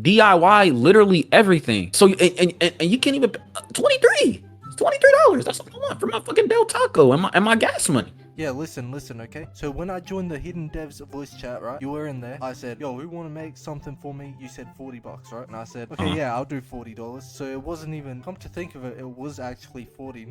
DIY literally everything. So and you can't even 23. It's $23. That's all I want for my fucking Del Taco and my gas money. Yeah, listen, okay? So when I joined the Hidden Devs voice chat, right? You were in there. I said, yo, who want to make something for me? You said $40, right? And I said, okay, yeah, I'll do $40. So it wasn't even, come to think of it, it was actually 40,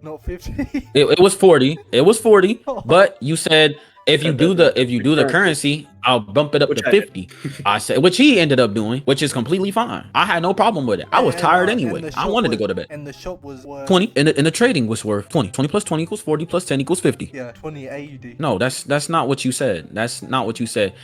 not 50. It was 40. It was 40. But you said if you do the currency, I'll bump it up to 50. I said, which he ended up doing, which is completely fine. I had no problem with it. I was tired anyway. I wanted to go to bed. And the shop was worth 20, and the trading was worth 20. 20 plus 20 equals 40 plus 10 equals 50. Yeah, 20 AUD. No, that's not what you said. That's not what you said.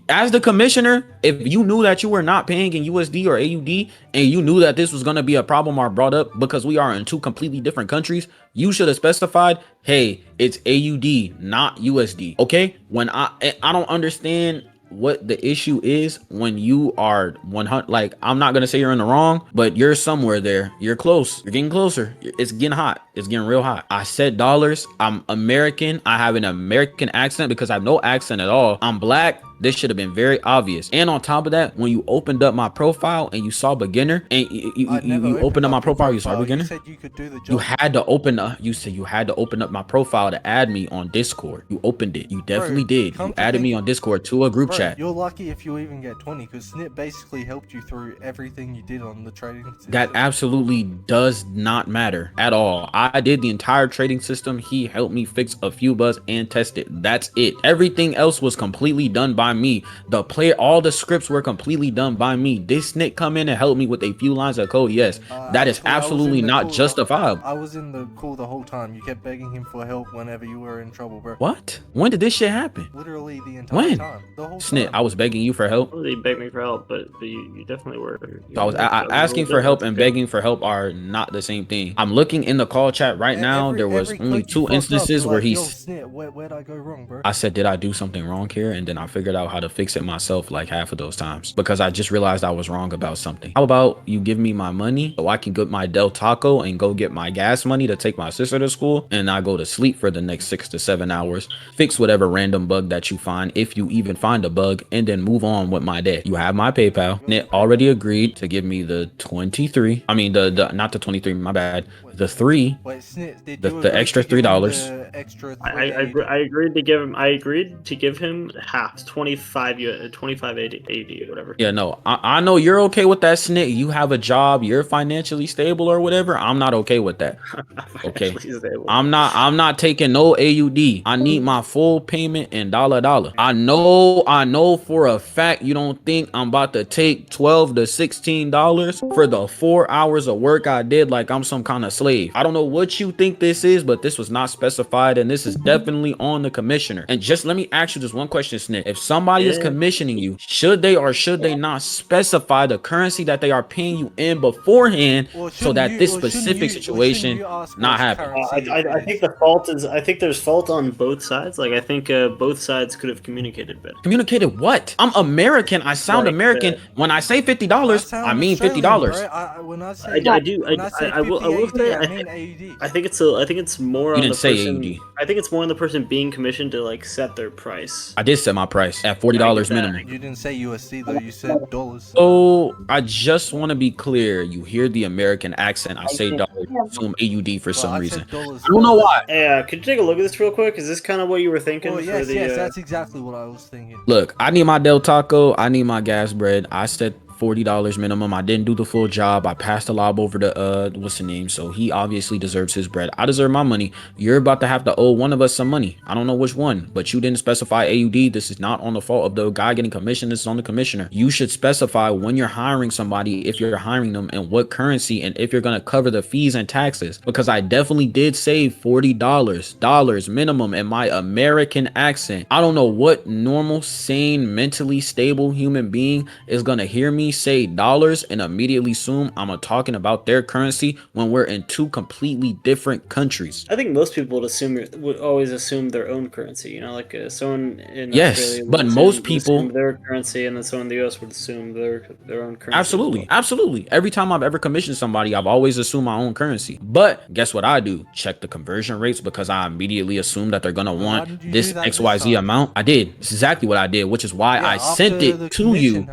As the commissioner, if you knew that you were not paying in USD or AUD, and you knew that this was going to be a problem or brought up because we are in two completely different countries, you should have specified, hey, it's AUD, not USD. Okay? When I don't understand what the issue is when you are 100. Like, I'm not gonna say you're in the wrong, but you're somewhere there. You're close. You're getting closer. It's getting hot. It's getting real hot. I said dollars. I'm American. I have an American accent because I have no accent at all. I'm black. This should have been very obvious. And on top of that, when you opened up my profile and you saw beginner, and you opened up my profile, you saw beginner. You said you could do the job. You had to open up. You said you had to open up my profile to add me on Discord. You opened it. You definitely did. You added me on Discord to a group chat. You're lucky if you even get 20, because Snip basically helped you through everything you did on the trading system. That absolutely does not matter at all. I did the entire trading system. He helped me fix a few bugs and test it. That's it. Everything else was completely done by me. All the scripts were completely done by me. Did Snick come in and help me with a few lines of code? Yes. That is absolutely not justifiable. I was in the call the whole time. You kept begging him for help whenever you were in trouble, bro. What? When did this shit happen? Literally the entire time. The whole Snit, time. I was begging you for help. Well, you begged me for help, but you definitely were. So I was asking for help and begging for help are not the same thing. I'm looking in the call chat right now. There was only 2 instances where he's. Where'd I go wrong, bro? I said, did I do something wrong here? And then I figured out how to fix it myself like half of those times because I just realized I was wrong about something. How about you give me my money so I can get my Del Taco and go get my gas money to take my sister to school, and I go to sleep for the next 6 to 7 hours, fix whatever random bug that you find, if you even find a bug, and then move on with my day. You have my PayPal. It already agreed to give me the 23. I mean the not the 23, my bad. The 3. Wait, Snit, the extra $3. I agreed to give him. I agreed to give him half 25 AUD or whatever. Yeah, no, I know you're okay with that, Snit. You have a job, you're financially stable or whatever. I'm not okay with that. Okay, I'm not taking no AUD. I need my full payment in dollar. I know for a fact you don't think I'm about to take $12 to $16 for the 4 hours of work I did like I'm some kind of slave. I don't know what you think this is, but this was not specified, and this is definitely on the commissioner. And just let me ask you just one question, Snit. If somebody is commissioning you, should they or should they not specify the currency that they are paying you in beforehand so that this specific situation not happen? I think the fault is, I think there's fault on both sides. Like, I think both sides could have communicated better. Communicated what? I'm American. I sound like, American. When I say $50, I mean $50. I will say, I think it's more on the person. I think it's more on the person being commissioned to like set their price. I did set my price at $40 minimum. You didn't say USD though. You said dollars. Oh, I just want to be clear. You hear the American accent. I say dollars, assume AUD for some reason. I don't know why. Yeah, could you take a look at this real quick? Is this kind of what you were thinking? Oh, yes, yes, that's exactly what I was thinking. Look, I need my Del Taco. I need my gas bread. I said $40 minimum. I didn't do the full job. I passed the lob over to what's the name, so he obviously deserves his bread. I deserve my money. You're about to have to owe one of us some money. I don't know which one, but you didn't specify AUD. This is not on the fault of the guy getting commissioned. This is on the commissioner. You should specify when you're hiring somebody, if you're hiring them, and what currency, and if you're going to cover the fees and taxes, because I definitely did save $40 minimum in my American accent. I don't know what normal, sane, mentally stable human being is going to hear me say dollars and immediately assume I'm talking about their currency when we're in two completely different countries. I think most people would always assume their own currency. You know, like someone in Australia but most people their currency, and then someone in the US would assume their own currency. Absolutely. Every time I've ever commissioned somebody, I've always assumed my own currency. But guess what I do? Check the conversion rates, because I immediately assume that they're gonna want this XYZ amount. I did. It's exactly what I did, which is why I sent it to you.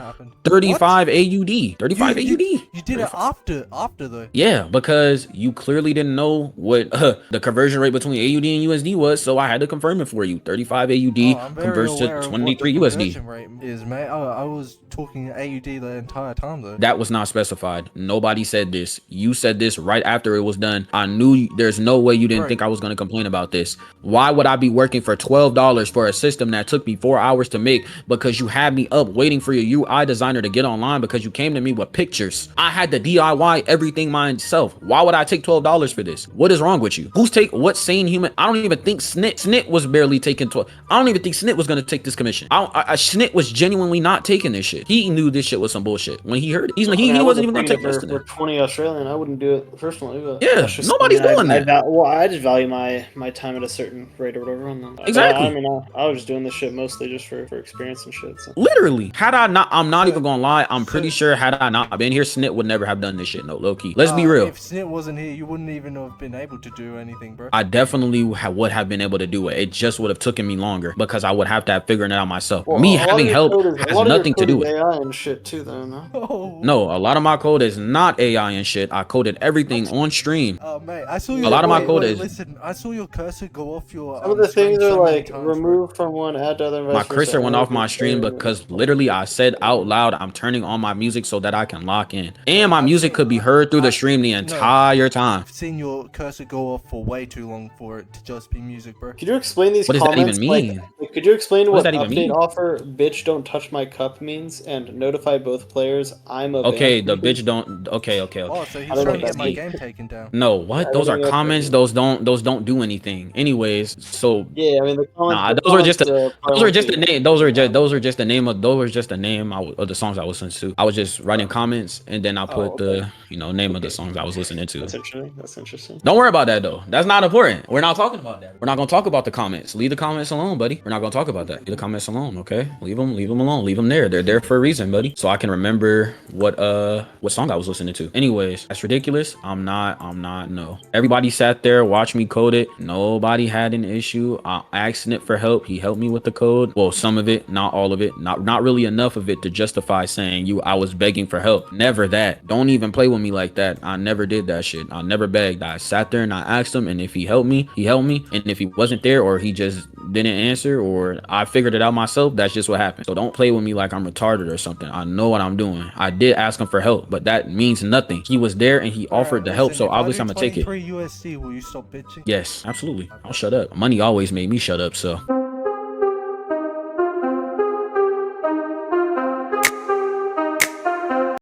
$35 35 AUD. 35 AUD. You did it after though. Yeah, because you clearly didn't know what the conversion rate between AUD and USD was, so I had to confirm it for you. 35 AUD converts to 23 USD. Rate is, mate. I was talking AUD the entire time though. That was not specified. Nobody said this. You said this right after it was done. I knew there's no way you didn't think I was going to complain about this. Why would I be working for $12 for a system that took me 4 hours to make because you had me up waiting for your UI designer to get online because you came to me with pictures? I had to DIY everything myself. Why would I take $12 for this? What is wrong with you? What sane human? I don't even think Snit was barely taking 12. I don't even think Snit was going to take this commission. Snit was genuinely not taking this shit. He knew this shit was some bullshit when he heard it. He wasn't even going to take this for 20 Australian. I wouldn't do it personally. But yeah, nobody's doing that. I just value my time at a certain rate or whatever. Exactly. I was just doing this shit mostly just for experience and shit. So. Literally, had I not, I'm not even gonna lie. I'm pretty sure had I not been here, Snit would never have done this shit. No, low key. Let's be real. If Snit wasn't here, you wouldn't even have been able to do anything, bro. I definitely would have been able to do it. It just would have taken me longer because I would have to have figured it out myself. Well, me having help has nothing to do with AI and shit too, though. No, a lot of my code is not AI and shit. I coded everything on stream. Oh mate, I saw you. A lot of my code is. Listen, I saw your cursor go off your. Some of the things are like removed from one, add to other. My cursor went off my stream because literally I said out loud, I'm turning on my music so that I can lock in, and my music could be heard through the stream the entire time. I've seen your cursor go off for way too long for it to just be music, bro. Could you explain these? What does that even mean? Like, could you explain what update mean? Offer bitch don't touch my cup means and notify both players I'm a okay the bitch don't okay. Oh, so he's trying to get my game taken down. No, what? Those are comments. Those don't do anything. Anyways, so yeah, I mean the comments. Those are just the name. Those are just the name of the songs I was listening to. I was just writing comments and then I put the name of the songs I was listening to. That's interesting. Don't worry about that though. That's not important. We're not talking about that. We're not gonna talk about the comments. Leave the comments alone, buddy. We're not gonna talk about that. Leave the comments alone, okay? Leave them alone. Leave them there. They're there for a reason, buddy. So I can remember what song I was listening to. Anyways, that's ridiculous. I'm not. No. Everybody sat there, watched me code it. Nobody had an issue. I asked it for help. He helped me with the code. Well, some of it, not all of it. Not really enough of it to justify saying I was begging for help. Never that. Don't even play with me like that. I never did that shit. I never begged. I sat there and I asked him, and if he helped me, he helped me. And if he wasn't there or he just didn't answer or I figured it out myself, that's just what happened. So don't play with me like I'm retarded or something. I know what I'm doing. I did ask him for help, but that means nothing. He was there and he offered to help, so obviously I'm gonna take it. USD, will you stop bitching? Yes, absolutely. I'll shut up. Money always made me shut up, so.